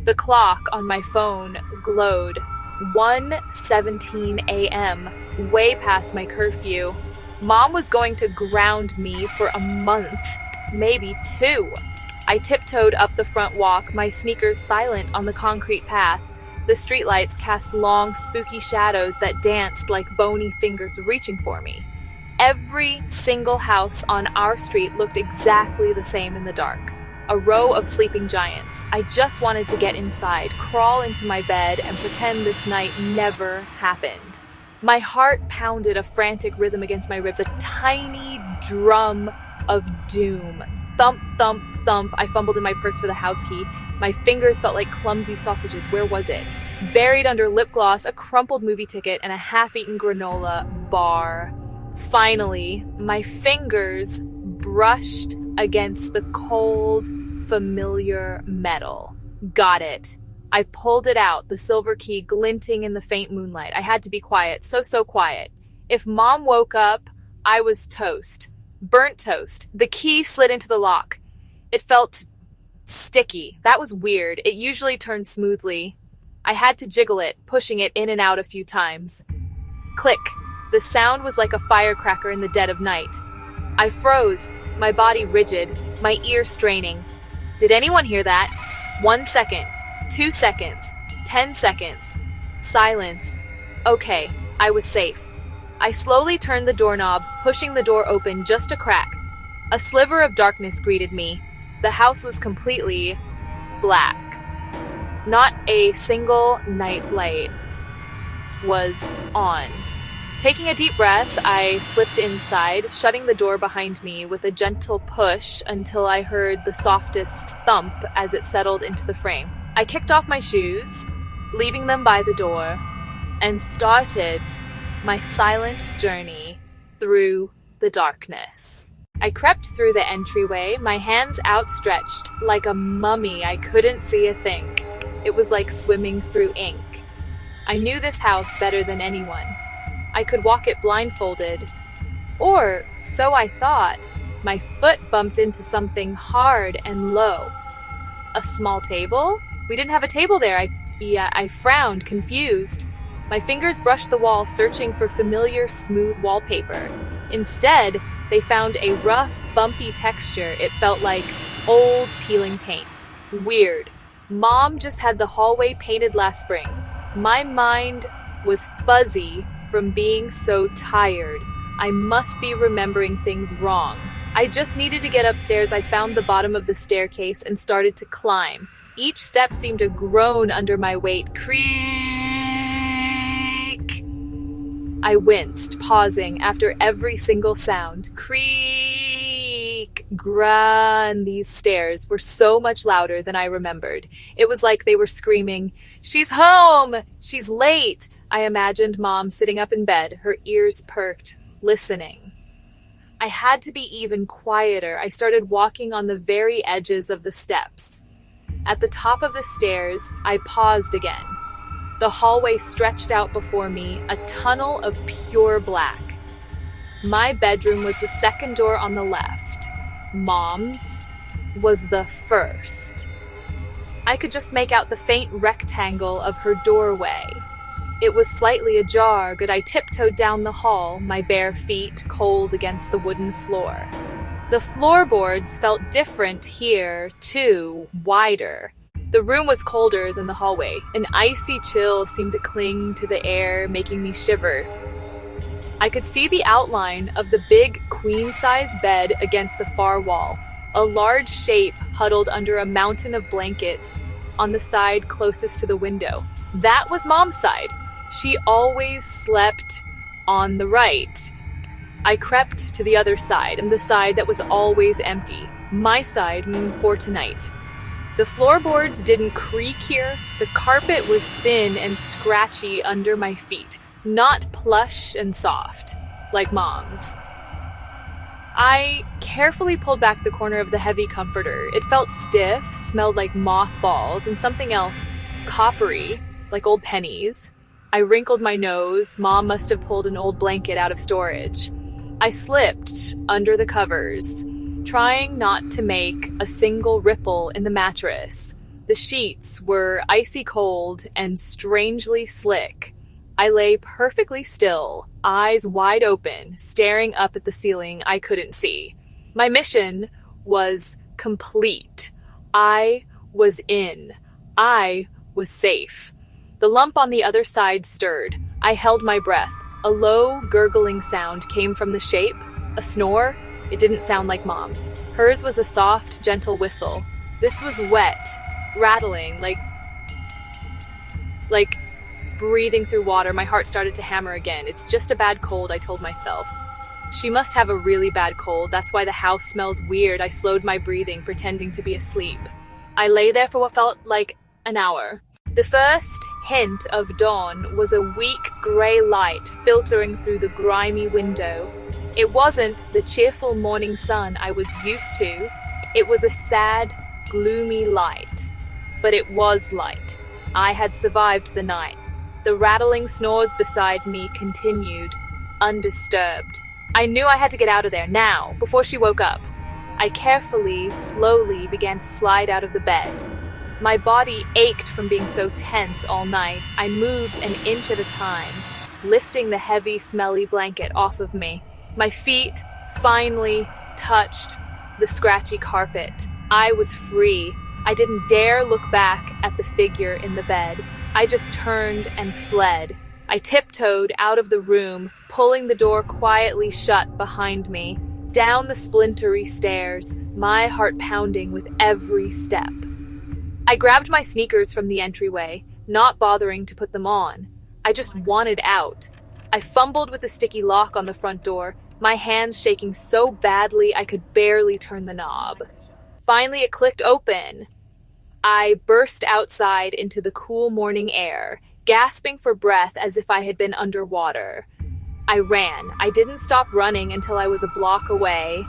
The clock on my phone glowed. 1:17 a.m., way past my curfew. Mom was going to ground me for a month, maybe 2. I tiptoed up the front walk, my sneakers silent on the concrete path. The streetlights cast long, spooky shadows that danced like bony fingers reaching for me. Every single house on our street looked exactly the same in the dark. A row of sleeping giants. I just wanted to get inside, crawl into my bed, and pretend this night never happened. My heart pounded a frantic rhythm against my ribs, a tiny drum of doom. Thump, thump, thump. I fumbled in my purse for the house key. My fingers felt like clumsy sausages. Where was it? Buried under lip gloss, a crumpled movie ticket, and a half-eaten granola bar. Finally, my fingers brushed against the cold, familiar metal. Got it. I pulled it out, the silver key glinting in the faint moonlight. I had to be quiet, so quiet. If Mom woke up, I was toast. Burnt toast. The key slid into the lock. It felt sticky. That was weird. It usually turned smoothly. I had to jiggle it, pushing it in and out a few times. Click. The sound was like a firecracker in the dead of night. I froze, my body rigid, my ear straining. Did anyone hear that? 1 second. 2 seconds, 10 seconds, silence. Okay, I was safe. I slowly turned the doorknob, pushing the door open just a crack. A sliver of darkness greeted me. The house was completely black. Not a single night light was on. Taking a deep breath, I slipped inside, shutting the door behind me with a gentle push until I heard the softest thump as it settled into the frame. I kicked off my shoes, leaving them by the door, and started my silent journey through the darkness. I crept through the entryway, my hands outstretched like a mummy. I couldn't see a thing. It was like swimming through ink. I knew this house better than anyone. I could walk it blindfolded. Or so I thought. My foot bumped into something hard and low. A small table? We didn't have a table there. I frowned, confused. My fingers brushed the wall, searching for familiar, smooth wallpaper. Instead, they found a rough, bumpy texture. It felt like old, peeling paint. Weird. Mom just had the hallway painted last spring. My mind was fuzzy from being so tired. I must be remembering things wrong. I just needed to get upstairs. I found the bottom of the staircase and started to climb. Each step seemed to groan under my weight. Creak! I winced, pausing after every single sound. Creak! Grun! These stairs were so much louder than I remembered. It was like they were screaming, "She's home! She's late!" I imagined Mom sitting up in bed, her ears perked, listening. I had to be even quieter. I started walking on the very edges of the steps. At the top of the stairs, I paused again. The hallway stretched out before me, a tunnel of pure black. My bedroom was the second door on the left. Mom's was the first. I could just make out the faint rectangle of her doorway. It was slightly ajar, but I tiptoed down the hall, my bare feet cold against the wooden floor. The floorboards felt different here, too, wider. The room was colder than the hallway. An icy chill seemed to cling to the air, making me shiver. I could see the outline of the big queen-size bed against the far wall, a large shape huddled under a mountain of blankets on the side closest to the window. That was Mom's side. She always slept on the right. I crept to the other side, and the side that was always empty. My side for tonight. The floorboards didn't creak here. The carpet was thin and scratchy under my feet, not plush and soft, like Mom's. I carefully pulled back the corner of the heavy comforter. It felt stiff, smelled like mothballs, and something else, coppery, like old pennies. I wrinkled my nose. Mom must have pulled an old blanket out of storage. I slipped under the covers, trying not to make a single ripple in the mattress. The sheets were icy cold and strangely slick. I lay perfectly still, eyes wide open, staring up at the ceiling I couldn't see. My mission was complete. I was in. I was safe. The lump on the other side stirred. I held my breath. A low, gurgling sound came from the shape. A snore? It didn't sound like Mom's. Hers was a soft, gentle whistle. This was wet, rattling, like breathing through water. My heart started to hammer again. It's just a bad cold, I told myself. She must have a really bad cold. That's why the house smells weird. I slowed my breathing, pretending to be asleep. I lay there for what felt like an hour. The first hint of dawn was a weak gray light filtering through the grimy window. It wasn't the cheerful morning sun I was used to. It was a sad, gloomy light. But it was light. I had survived the night. The rattling snores beside me continued, undisturbed. I knew I had to get out of there now, before she woke up. I carefully, slowly began to slide out of the bed. My body ached from being so tense all night. I moved an inch at a time, lifting the heavy, smelly blanket off of me. My feet finally touched the scratchy carpet. I was free. I didn't dare look back at the figure in the bed. I just turned and fled. I tiptoed out of the room, pulling the door quietly shut behind me, down the splintery stairs, my heart pounding with every step. I grabbed my sneakers from the entryway, not bothering to put them on. I just wanted out. I fumbled with the sticky lock on the front door, my hands shaking so badly I could barely turn the knob. Finally, it clicked open. I burst outside into the cool morning air, gasping for breath as if I had been underwater. I ran. I didn't stop running until I was a block away,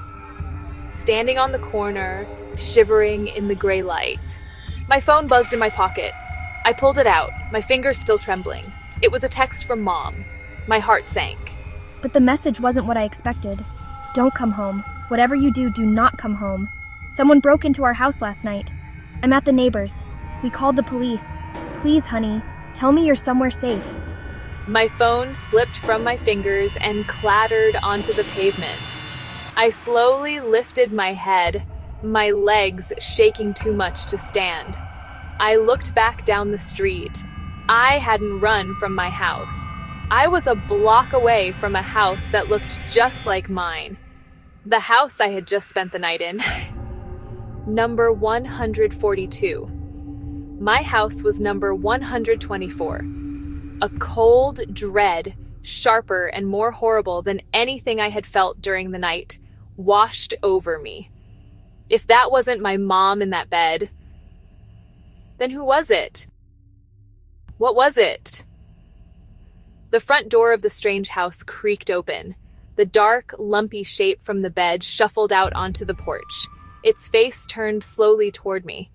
standing on the corner, shivering in the gray light. My phone buzzed in my pocket. I pulled it out, my fingers still trembling. It was a text from Mom. My heart sank. But the message wasn't what I expected. Don't come home. Whatever you do, do not come home. Someone broke into our house last night. I'm at the neighbors. We called the police. Please, honey, tell me you're somewhere safe. My phone slipped from my fingers and clattered onto the pavement. I slowly lifted my head, my legs shaking too much to stand. I looked back down the street. I hadn't run from my house. I was a block away from a house that looked just like mine. The house I had just spent the night in. Number 142. My house was number 124. A cold dread, sharper and more horrible than anything I had felt during the night, washed over me. If that wasn't my mom in that bed, then who was it? What was it? The front door of the strange house creaked open. The dark, lumpy shape from the bed shuffled out onto the porch. Its face turned slowly toward me.